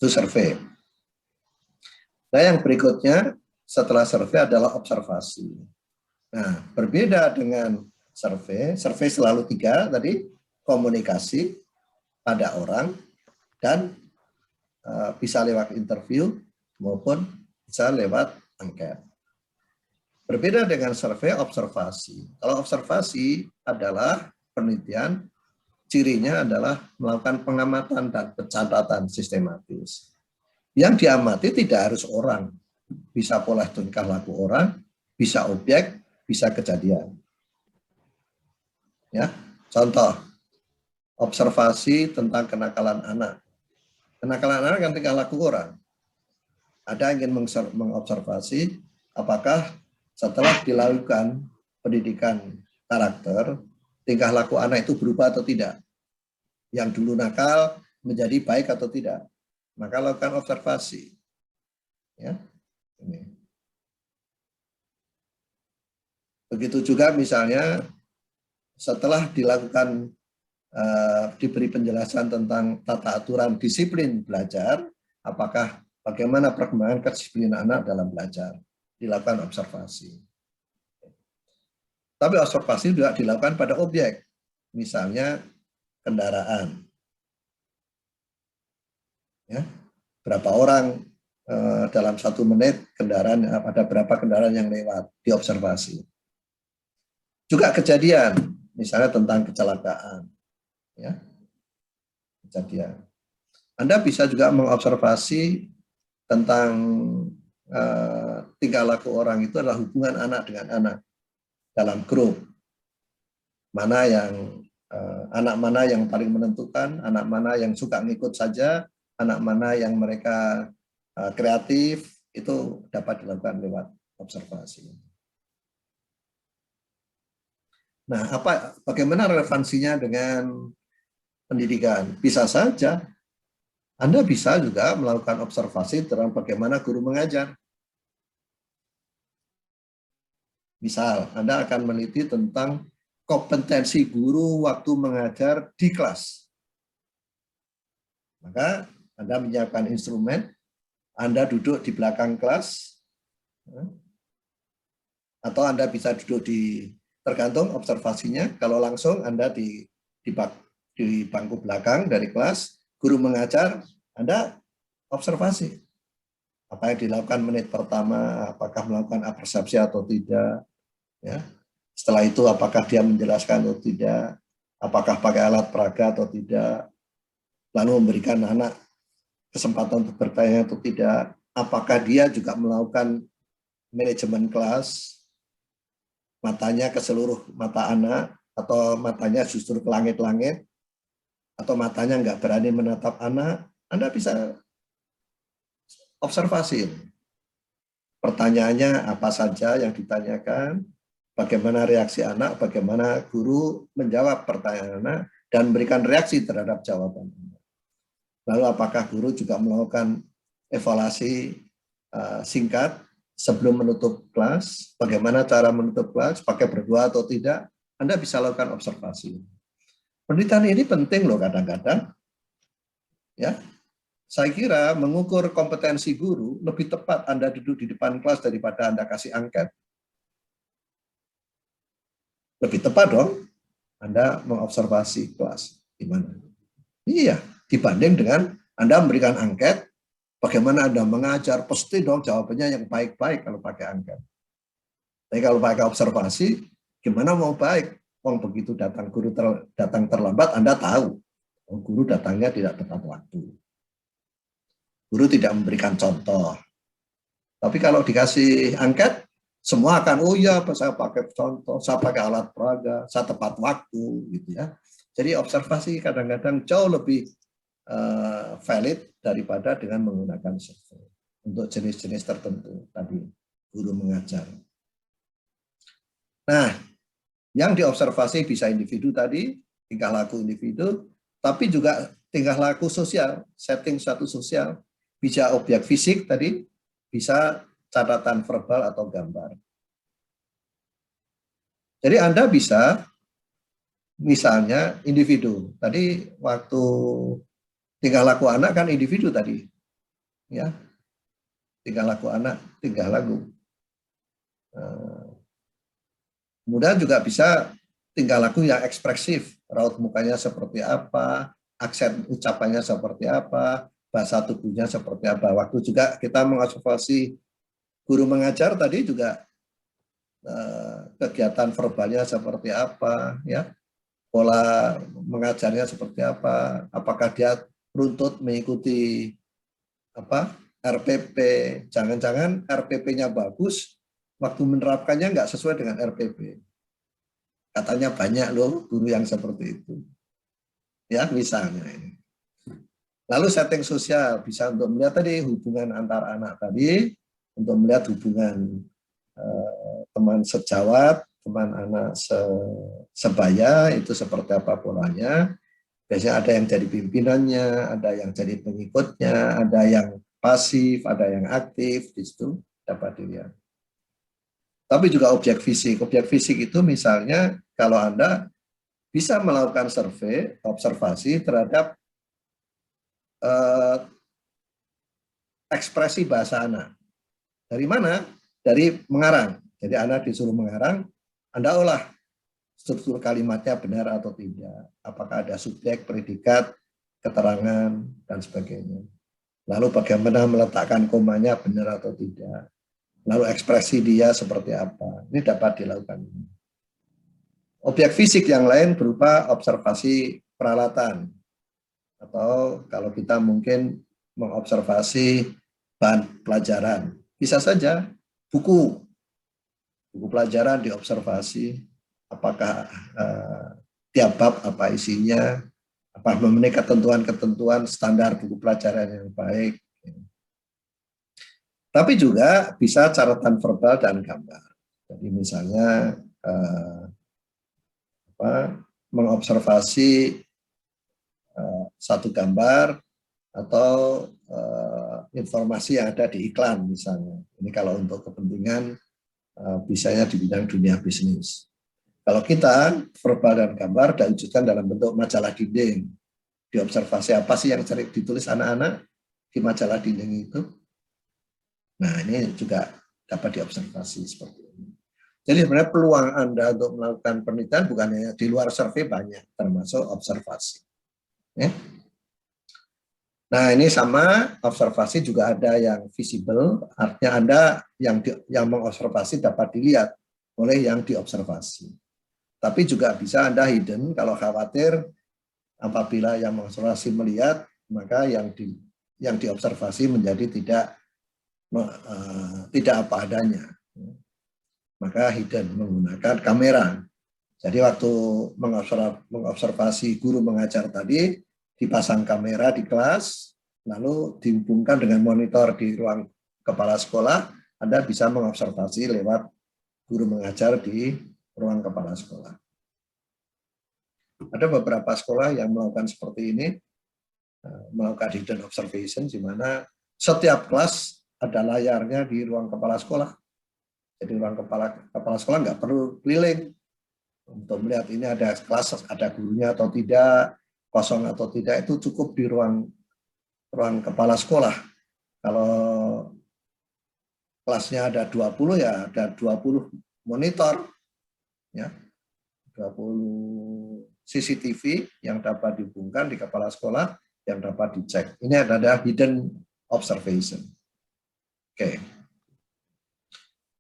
Itu survei. Nah, yang berikutnya setelah survei adalah observasi. Nah, berbeda dengan survei selalu 3 tadi, komunikasi pada orang dan bisa lewat interview maupun bisa lewat angket. Berbeda dengan survei, observasi. Kalau observasi adalah penelitian, cirinya adalah melakukan pengamatan dan pencatatan sistematis. Yang diamati tidak harus orang, bisa pola tingkah laku orang, bisa objek, bisa kejadian. Ya, contoh observasi tentang kenakalan anak. Kenakalan anak kan tingkah laku orang. Ada yang ingin mengobservasi apakah setelah dilakukan pendidikan karakter, tingkah laku anak itu berubah atau tidak. Yang dulu nakal menjadi baik atau tidak. Maka lakukan observasi. Ya. Ini. Begitu juga misalnya setelah dilakukan diberi penjelasan tentang tata aturan disiplin belajar, apakah bagaimana perkembangan kedisiplinan anak dalam belajar, dilakukan observasi. Tapi observasi juga dilakukan pada objek, misalnya kendaraan. Ya, berapa orang dalam 1 menit kendaraan, ada berapa kendaraan yang lewat, diobservasi. Juga kejadian, misalnya tentang kecelakaan. Ya, kejadian. Anda bisa juga mengobservasi tentang tingkah laku orang itu adalah hubungan anak dengan anak dalam grup. Mana yang anak mana yang paling menentukan, anak mana yang suka ngikut saja, anak mana yang mereka kreatif, itu dapat dilakukan lewat observasi. Nah, bagaimana relevansinya dengan pendidikan? Bisa saja Anda bisa juga melakukan observasi tentang bagaimana guru mengajar. Misal, Anda akan meneliti tentang kompetensi guru waktu mengajar di kelas. Maka Anda menyiapkan instrumen, Anda duduk di belakang kelas, atau Anda bisa duduk tergantung observasinya. Kalau langsung Anda di bangku belakang dari kelas, guru mengajar, Anda observasi. Apa yang dilakukan menit pertama, apakah melakukan persepsi atau tidak. Ya. Setelah itu apakah dia menjelaskan atau tidak, apakah pakai alat peraga atau tidak, lalu memberikan anak kesempatan untuk bertanya atau tidak, apakah dia juga melakukan manajemen kelas, matanya ke seluruh mata anak, atau matanya justru ke langit-langit, atau matanya nggak berani menatap anak. Anda bisa observasi. Pertanyaannya apa saja yang ditanyakan, bagaimana reaksi anak, bagaimana guru menjawab pertanyaan anak, dan memberikan reaksi terhadap jawaban anak. Lalu apakah guru juga melakukan evaluasi singkat sebelum menutup kelas, bagaimana cara menutup kelas, pakai berdua atau tidak, Anda bisa lakukan observasi. Penelitian ini penting loh kadang-kadang. Ya, saya kira mengukur kompetensi guru lebih tepat Anda duduk di depan kelas daripada Anda kasih angket. Lebih tepat dong Anda mengobservasi kelas. Gimana? Iya, dibanding dengan Anda memberikan angket, bagaimana Anda mengajar, pasti dong jawabannya yang baik-baik kalau pakai angket. Tapi kalau pakai observasi, gimana mau baik? Wong begitu datang guru datang terlambat, Anda tahu. Guru datangnya tidak tepat waktu. Guru tidak memberikan contoh. Tapi kalau dikasih angket, semua akan, oh iya, saya pakai contoh, saya pakai alat peraga, saya tepat waktu, gitu ya. Jadi observasi kadang-kadang jauh lebih valid daripada dengan menggunakan survei untuk jenis-jenis tertentu tadi guru mengajar. Nah, yang diobservasi bisa individu tadi, tingkah laku individu, tapi juga tingkah laku sosial, setting status sosial, bisa objek fisik tadi, bisa catatan verbal atau gambar. Jadi Anda bisa, misalnya individu, tadi waktu tingkah laku anak kan individu tadi, ya, tingkah laku anak, tingkah laku. Kemudian juga bisa tingkah laku yang ekspresif, raut mukanya seperti apa, aksen ucapannya seperti apa, bahasa tubuhnya seperti apa. Waktu juga kita mengobservasi guru mengajar tadi juga kegiatan verbalnya seperti apa, ya, pola mengajarnya seperti apa, apakah dia runtut mengikuti apa RPP, jangan-jangan RPP-nya bagus, waktu menerapkannya nggak sesuai dengan RPP. Katanya banyak loh guru yang seperti itu. Ya, misalnya ini. Lalu setting sosial bisa untuk melihat tadi hubungan antar anak tadi, untuk melihat hubungan teman sejawat, teman anak sebaya itu seperti apa polanya. Biasanya ada yang jadi pimpinannya, ada yang jadi pengikutnya, ada yang pasif, ada yang aktif, di situ dapat dilihat. Tapi juga objek fisik. Objek fisik itu misalnya kalau Anda bisa melakukan survei, observasi terhadap ekspresi bahasa anak. Dari mana? Dari mengarang. Jadi anak disuruh mengarang, Anda olah struktur kalimatnya benar atau tidak. Apakah ada subjek, predikat, keterangan, dan sebagainya. Lalu bagaimana meletakkan komanya benar atau tidak. Lalu ekspresi dia seperti apa. Ini dapat dilakukan. Objek fisik yang lain berupa observasi peralatan. Atau kalau kita mungkin mengobservasi bahan pelajaran. Bisa saja buku pelajaran diobservasi. Apakah tiap bab apa isinya, apa memenuhi ketentuan-ketentuan standar buku pelajaran yang baik. Tapi juga bisa catatan verbal dan gambar. Jadi misalnya mengobservasi satu gambar atau informasi yang ada di iklan misalnya. Ini kalau untuk kepentingan bisanya di bidang dunia bisnis. Kalau kita verbal dan gambar diwujudkan dalam bentuk majalah dinding. Diobservasi apa sih yang sering ditulis anak-anak di majalah dinding itu. Nah ini juga dapat diobservasi seperti ini. Jadi sebenarnya peluang Anda untuk melakukan penelitian bukan hanya di luar survei banyak, termasuk observasi. Ya. Nah ini sama observasi juga ada yang visible, artinya Anda yang mengobservasi dapat dilihat oleh yang diobservasi. Tapi juga bisa Anda hidden kalau khawatir apabila yang mengobservasi melihat, maka yang diobservasi menjadi tidak apa adanya. Maka hidden menggunakan kamera. Jadi waktu mengobservasi guru mengajar tadi, dipasang kamera di kelas, lalu dihubungkan dengan monitor di ruang kepala sekolah, Anda bisa mengobservasi lewat guru mengajar di ruang kepala sekolah. Ada beberapa sekolah yang melakukan seperti ini, melakukan hidden observation, di mana setiap kelas ada layarnya di ruang kepala sekolah. Jadi ruang kepala sekolah nggak perlu keliling untuk melihat ini ada kelas, ada gurunya atau tidak, kosong atau tidak, itu cukup di ruang kepala sekolah. Kalau kelasnya ada 20 ya ada 20 monitor, ya, 20 CCTV yang dapat dihubungkan di kepala sekolah yang dapat dicek. Ini adalah hidden observation.